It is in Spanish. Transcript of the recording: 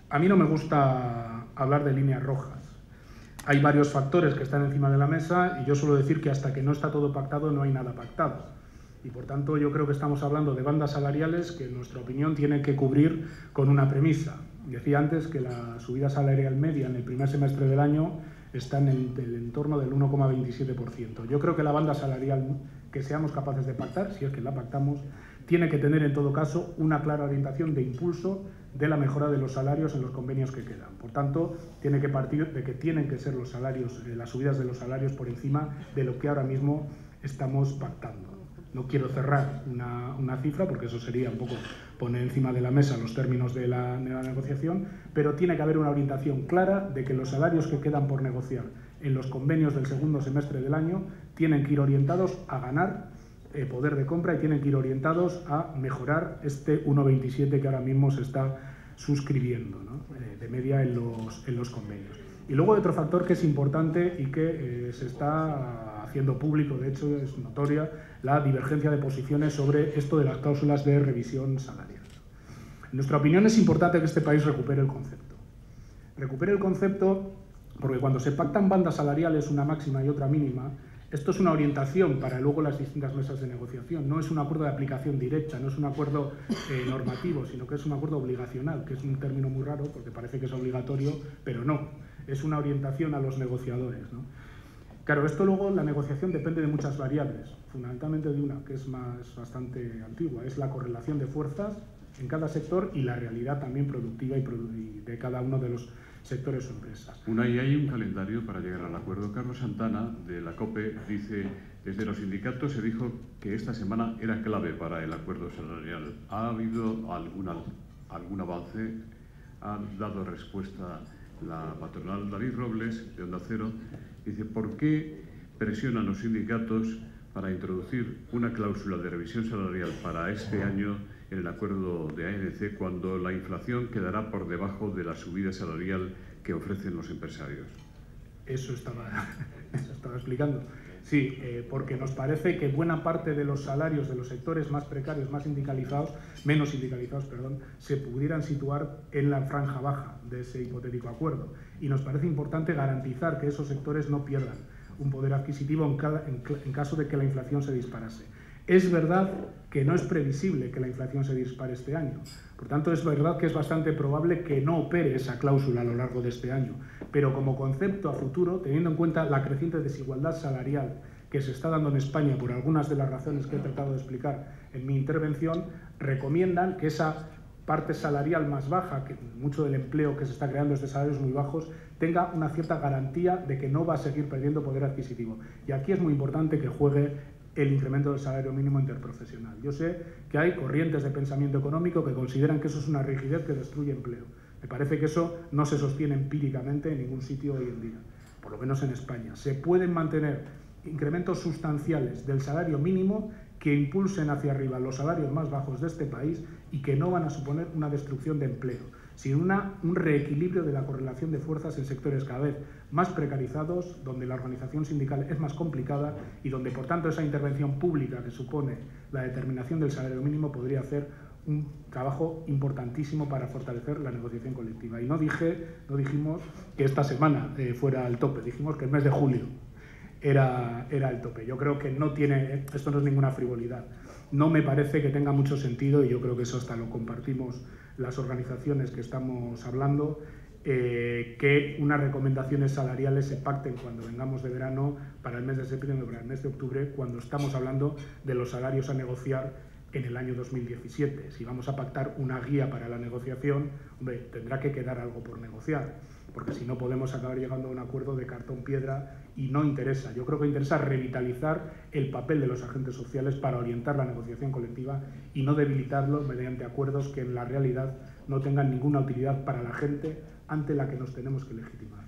A mí no me gusta hablar de líneas rojas. Hay varios factores que están encima de la mesa y yo suelo decir que hasta que no está todo pactado no hay nada pactado. Y por tanto yo creo que estamos hablando de bandas salariales que en nuestra opinión tienen que cubrir con una premisa. Decía antes que la subida salarial media en el primer semestre del año está en el entorno del 1,27%. Yo creo que la banda salarial que seamos capaces de pactar, si es que la pactamos, tiene que tener en todo caso una clara orientación de impulso de la mejora de los salarios en los convenios que quedan. Por tanto, tiene que partir de que tienen que ser los salarios, las subidas de los salarios por encima de lo que ahora mismo estamos pactando. No quiero cerrar una cifra porque eso sería un poco poner encima de la mesa los términos de la negociación, pero tiene que haber una orientación clara de que los salarios que quedan por negociar en los convenios del segundo semestre del año tienen que ir orientados a ganar poder de compra y tienen que ir orientados a mejorar este 1,27 que ahora mismo se está suscribiendo, ¿no? De media en los convenios. Y luego hay otro factor que es importante y que se está haciendo público, de hecho es notoria, la divergencia de posiciones sobre esto de las cláusulas de revisión salarial. En nuestra opinión es importante que este país recupere el concepto. Recupere el concepto porque cuando se pactan bandas salariales, una máxima y otra mínima, esto es una orientación para luego las distintas mesas de negociación, no es un acuerdo de aplicación directa, no es un acuerdo normativo, sino que es un acuerdo obligacional, que es un término muy raro porque parece que es obligatorio, pero no, es una orientación a los negociadores, ¿no? Claro, esto luego, la negociación depende de muchas variables, fundamentalmente de una que es bastante antigua, es la correlación de fuerzas en cada sector y la realidad también productiva y de cada uno de los sectores o empresas. Y hay un calendario para llegar al acuerdo. Carlos Santana, de la COPE, dice: desde los sindicatos se dijo que esta semana era clave para el acuerdo salarial. ¿Ha habido algún avance? ¿Ha dado respuesta la patronal? David Robles, de Onda Cero, dice: ¿por qué presionan los sindicatos para introducir una cláusula de revisión salarial para este año en el acuerdo de ANC cuando la inflación quedará por debajo de la subida salarial que ofrecen los empresarios? Eso estaba explicando. Sí, porque nos parece que buena parte de los salarios de los sectores más precarios, menos sindicalizados, se pudieran situar en la franja baja de ese hipotético acuerdo. Y nos parece importante garantizar que esos sectores no pierdan un poder adquisitivo en caso de que la inflación se disparase. Es verdad que no es previsible que la inflación se dispare este año. Por tanto, es verdad que es bastante probable que no opere esa cláusula a lo largo de este año. Pero como concepto a futuro, teniendo en cuenta la creciente desigualdad salarial que se está dando en España por algunas de las razones que he tratado de explicar en mi intervención, recomiendan que esa parte salarial más baja, que mucho del empleo que se está creando es de salarios muy bajos, tenga una cierta garantía de que no va a seguir perdiendo poder adquisitivo. Y aquí es muy importante que juegue el incremento del salario mínimo interprofesional. Yo sé que hay corrientes de pensamiento económico que consideran que eso es una rigidez que destruye empleo. Me parece que eso no se sostiene empíricamente en ningún sitio hoy en día, por lo menos en España. Se pueden mantener incrementos sustanciales del salario mínimo que impulsen hacia arriba los salarios más bajos de este país y que no van a suponer una destrucción de empleo, sino un reequilibrio de la correlación de fuerzas en sectores cada vez más precarizados, donde la organización sindical es más complicada y donde, por tanto, esa intervención pública que supone la determinación del salario mínimo podría hacer un trabajo importantísimo para fortalecer la negociación colectiva. Y no dijimos que esta semana fuera el tope, dijimos que el mes de julio era el tope. Yo creo que esto no es ninguna frivolidad. No me parece que tenga mucho sentido, y yo creo que eso hasta lo compartimos las organizaciones que estamos hablando, que unas recomendaciones salariales se pacten cuando vengamos de verano para el mes de septiembre o para el mes de octubre, cuando estamos hablando de los salarios a negociar en el año 2017. Si vamos a pactar una guía para la negociación, hombre, tendrá que quedar algo por negociar, porque si no podemos acabar llegando a un acuerdo de cartón piedra y no interesa. Yo creo que interesa revitalizar el papel de los agentes sociales para orientar la negociación colectiva y no debilitarlo mediante acuerdos que en la realidad no tengan ninguna utilidad para la gente ante la que nos tenemos que legitimar.